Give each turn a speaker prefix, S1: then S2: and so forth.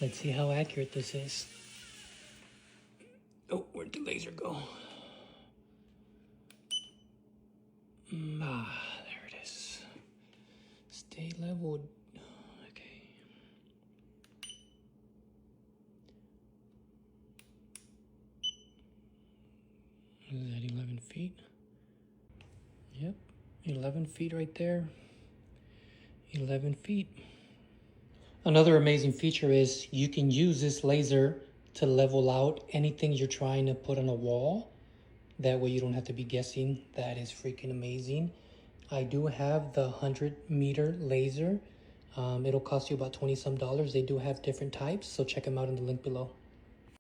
S1: Let's see how accurate this is. Oh, where'd the laser go? There it is. Stay level. Okay. What is that, 11 feet? Yep, 11 feet right there. 11 feet. Another amazing feature is you can use this laser to level out anything you're trying to put on a wall. That way you don't have to be guessing. That is freaking amazing. I do have the 100-meter laser. It'll cost you about $20 some. They do have different types, so check them out in the link below.